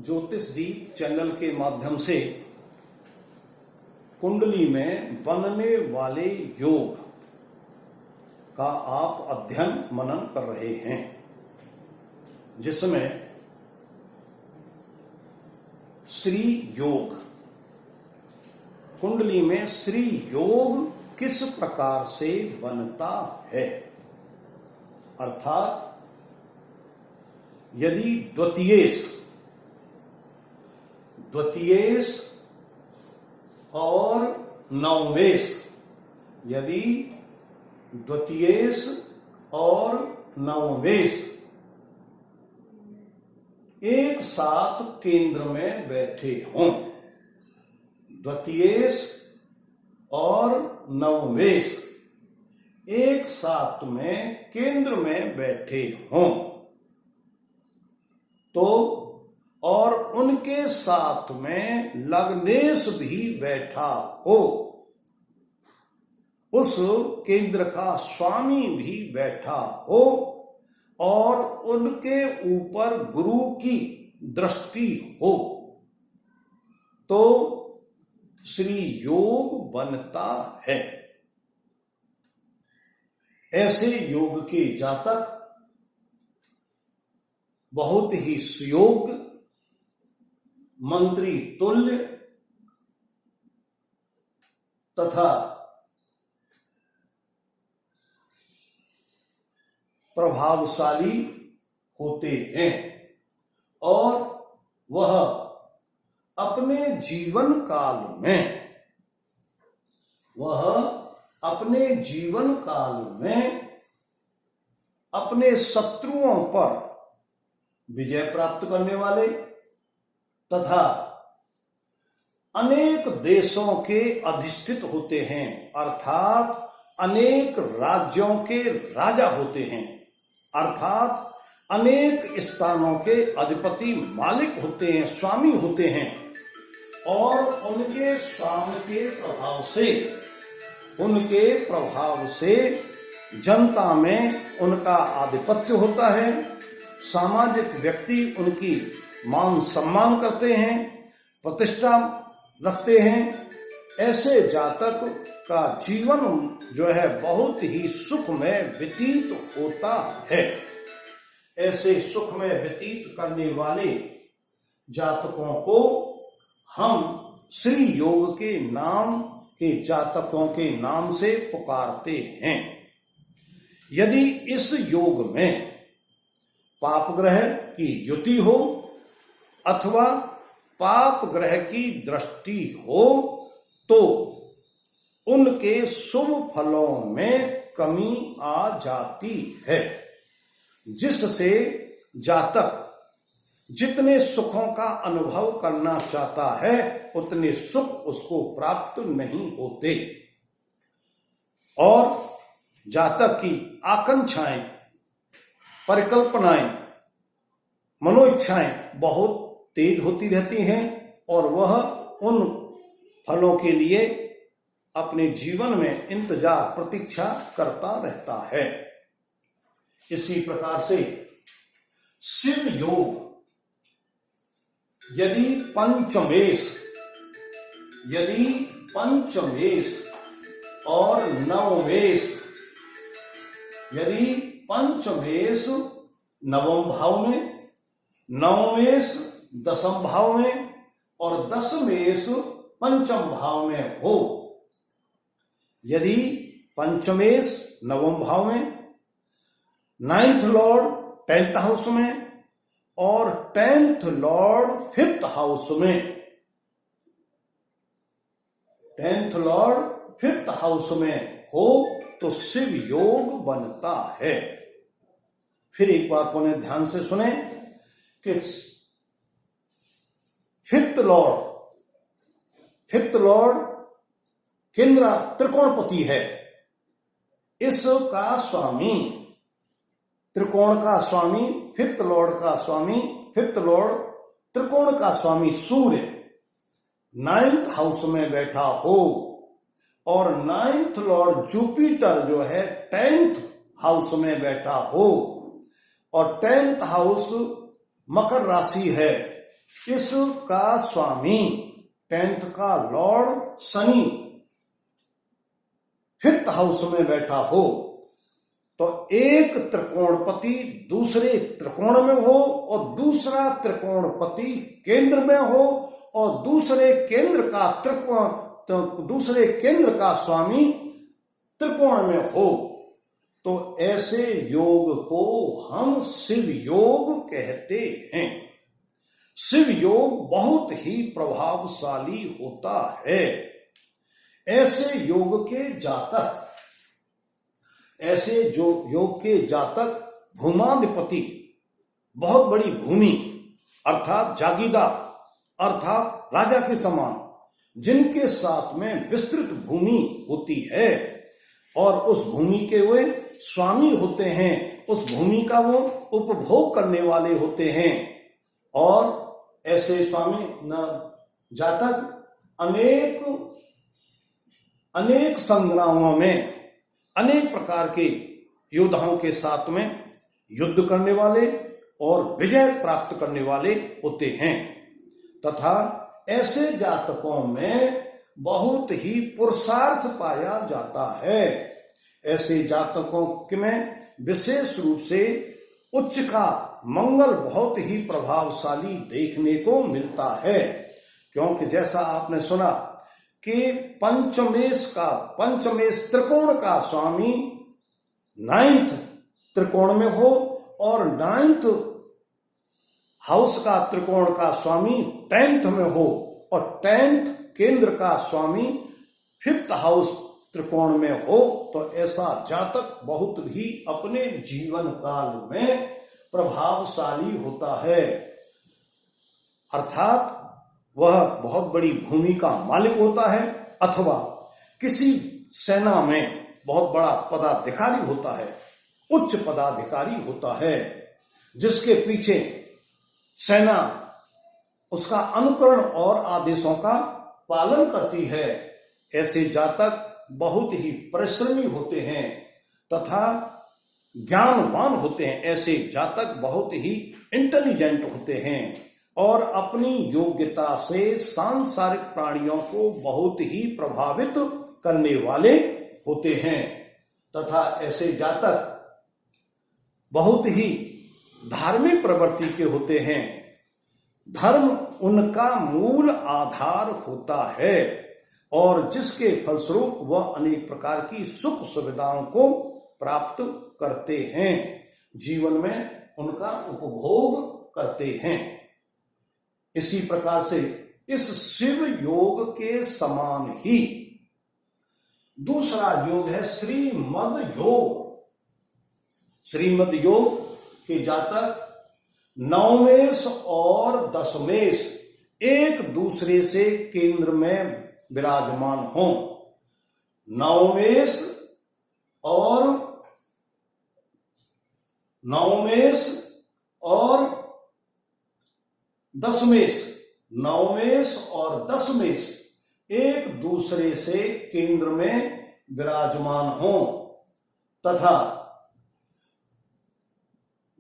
ज्योतिष दीप चैनल के माध्यम से कुंडली में बनने वाले योग का आप अध्ययन मनन कर रहे हैं, जिसमें श्री योग, कुंडली में श्री योग किस प्रकार से बनता है, अर्थात यदि द्वितीयेश और नवमेश, यदि द्वितीयेश और नवमेश एक साथ केंद्र में बैठे हों, द्वितीयेश और नवमेश एक साथ में केंद्र में बैठे हों, तो और उनके साथ में लग्नेश भी बैठा हो, उस केंद्र का स्वामी भी बैठा हो और उनके ऊपर गुरु की दृष्टि हो, तो श्री योग बनता है। ऐसे योग के जातक बहुत ही सुयोग्य, मंत्री तुल्य तथा प्रभावशाली होते हैं और वह अपने जीवन काल में अपने शत्रुओं पर विजय प्राप्त करने वाले तथा अनेक देशों के अधिष्ठित होते हैं, अर्थात अनेक राज्यों के राजा होते हैं, अर्थात अनेक स्थानों के अधिपति मालिक होते हैं, स्वामी होते हैं और उनके स्वामी के प्रभाव से जनता में उनका आधिपत्य होता है। सामाजिक व्यक्ति उनकी मान सम्मान करते हैं, प्रतिष्ठा रखते हैं। ऐसे जातक का जीवन जो है बहुत ही सुखमय व्यतीत होता है। ऐसे सुखमय व्यतीत करने वाले जातकों को हम श्री योग के नाम के जातकों के नाम से पुकारते हैं। यदि इस योग में पाप ग्रह की युति हो अथवा पाप ग्रह की दृष्टि हो, तो उनके शुभ फलों में कमी आ जाती है, जिससे जातक जितने सुखों का अनुभव करना चाहता है उतने सुख उसको प्राप्त नहीं होते और जातक की आकांक्षाएं, परिकल्पनाएं, मनोइच्छाएं बहुत तेज होती रहती हैं और वह उन फलों के लिए अपने जीवन में इंतजार, प्रतीक्षा करता रहता है। इसी प्रकार से शिव योग यदि पंचमेश और नवमेश, यदि पंचमेश नवम भाव में, नवमेश दसम भाव में और दसमेश पंचम भाव में हो, यदि पंचमेश नवम भाव में, नाइन्थ लॉर्ड 10th हाउस में और 10th लॉर्ड 5th हाउस में, 10th लॉर्ड 5th हाउस में हो तो शिव योग बनता है। फिर एक बार पुनः ध्यान से सुने कि 5th लॉर्ड केंद्र त्रिकोणपति है। इसका स्वामी, त्रिकोण का स्वामी, 5th लॉर्ड का स्वामी, 5th लॉर्ड त्रिकोण का स्वामी सूर्य 9th हाउस में बैठा हो और 9th लॉर्ड जुपिटर जो है 10th हाउस में बैठा हो और 10th हाउस मकर राशि है इसका स्वामी 10th का लॉर्ड शनि 5th हाउस में बैठा हो तो एक त्रिकोणपति दूसरे त्रिकोण में हो और दूसरा त्रिकोणपति केंद्र में हो और दूसरे केंद्र का स्वामी त्रिकोण में हो तो ऐसे योग को हम शिव योग कहते हैं। शिव योग बहुत ही प्रभावशाली होता है। ऐसे योग के जातक भूमाधिपति बहुत बड़ी भूमि अर्थात जागीरदार अर्थात राजा के समान जिनके साथ में विस्तृत भूमि होती है और उस भूमि के वे स्वामी होते हैं, उस भूमि का वो उपभोग करने वाले होते हैं और ऐसे स्वामी जातक अनेक संग्रामों में अनेक प्रकार के योद्धाओं के साथ में युद्ध करने वाले और विजय प्राप्त करने वाले होते हैं तथा ऐसे जातकों में बहुत ही पुरुषार्थ पाया जाता है। ऐसे जातकों में विशेष रूप से उच्च का मंगल बहुत ही प्रभावशाली देखने को मिलता है क्योंकि जैसा आपने सुना कि पंचमेश त्रिकोण का स्वामी 9th त्रिकोण में हो और 9th हाउस का त्रिकोण का स्वामी 10th में हो और 10th केंद्र का स्वामी 5th हाउस त्रिकोण में हो तो ऐसा जातक बहुत ही अपने जीवन काल में प्रभावशाली होता है अर्थात वह बहुत बड़ी भूमि का मालिक होता है अथवा किसी सेना में बहुत बड़ा पदाधिकारी होता है, उच्च पदाधिकारी होता है जिसके पीछे सेना उसका अनुकरण और आदेशों का पालन करती है। ऐसे जातक बहुत ही परिश्रमी होते हैं तथा ज्ञानवान होते हैं। ऐसे जातक बहुत ही इंटेलिजेंट होते हैं और अपनी योग्यता से सांसारिक प्राणियों को बहुत ही प्रभावित करने वाले होते हैं तथा ऐसे जातक बहुत ही धार्मिक प्रवृत्ति के होते हैं। धर्म उनका मूल आधार होता है और जिसके फलस्वरूप वह अनेक प्रकार की सुख सुविधाओं को प्राप्त करते हैं, जीवन में उनका उपभोग करते हैं। इसी प्रकार से इस शिव योग के समान ही दूसरा योग है श्रीमद योग। श्रीमद योग के जातक नवमेश और दशमेश एक दूसरे से केंद्र में विराजमान हो। नवमेश और दशमेश एक दूसरे से केंद्र में विराजमान हो तथा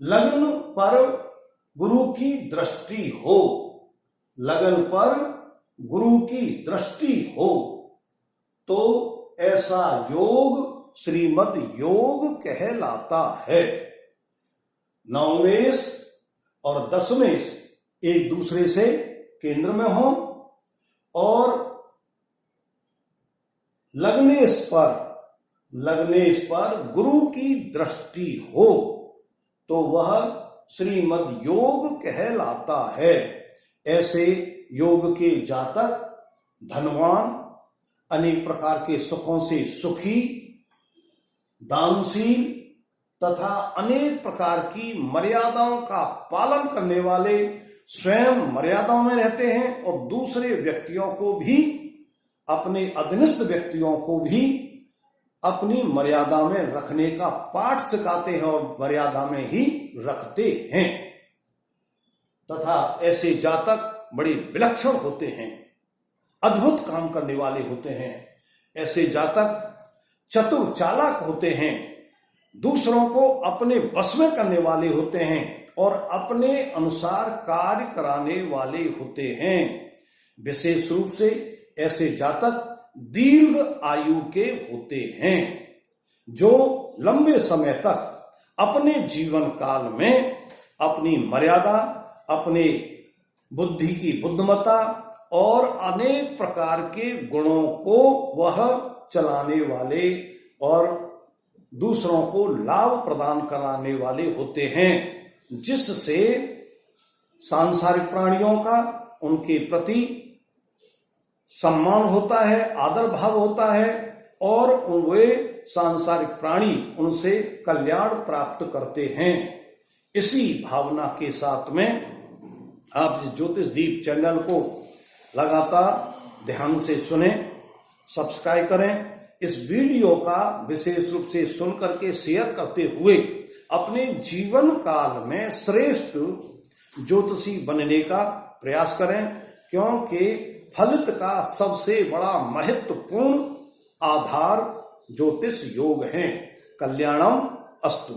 लग्न पर गुरु की दृष्टि हो। लगन पर गुरु की दृष्टि हो तो ऐसा योग श्रीमद योग कहलाता है। नवमेश और दशमेश एक दूसरे से केंद्र में हो और लग्नेश पर गुरु की दृष्टि हो तो वह श्रीमद योग कहलाता है। ऐसे योग के जातक धनवान, अनेक प्रकार के सुखों से सुखी, दानशील तथा अनेक प्रकार की मर्यादाओं का पालन करने वाले, स्वयं मर्यादाओं में रहते हैं और दूसरे व्यक्तियों को भी, अपने अधीनस्थ व्यक्तियों को भी अपनी मर्यादा में रखने का पाठ सिखाते हैं और मर्यादा में ही रखते हैं तथा ऐसे जातक बड़े विलक्षण होते हैं, अद्भुत काम करने वाले होते हैं। ऐसे जातक चतुर चालाक होते हैं, दूसरों को अपने वश में करने वाले होते हैं और अपने अनुसार कार्य कराने वाले होते हैं। विशेष रूप से ऐसे जातक दीर्घ आयु के होते हैं, जो लंबे समय तक अपने जीवन काल में अपनी मर्यादा, अपने बुद्धि की बुद्धिमत्ता और अनेक प्रकार के गुणों को वह चलाने वाले और दूसरों को लाभ प्रदान कराने वाले होते हैं, जिससे सांसारिक प्राणियों का उनके प्रति सम्मान होता है, आदर भाव होता है और वे सांसारिक प्राणी उनसे कल्याण प्राप्त करते हैं। इसी भावना के साथ में आप इस ज्योतिष दीप चैनल को लगातार ध्यान से सुने, सब्सक्राइब करें। इस वीडियो का विशेष रूप से सुन करके शेयर करते हुए अपने जीवन काल में श्रेष्ठ ज्योतिषी बनने का प्रयास करें, क्योंकि फलित का सबसे बड़ा महत्वपूर्ण आधार ज्योतिष योग है। कल्याणम अस्तु।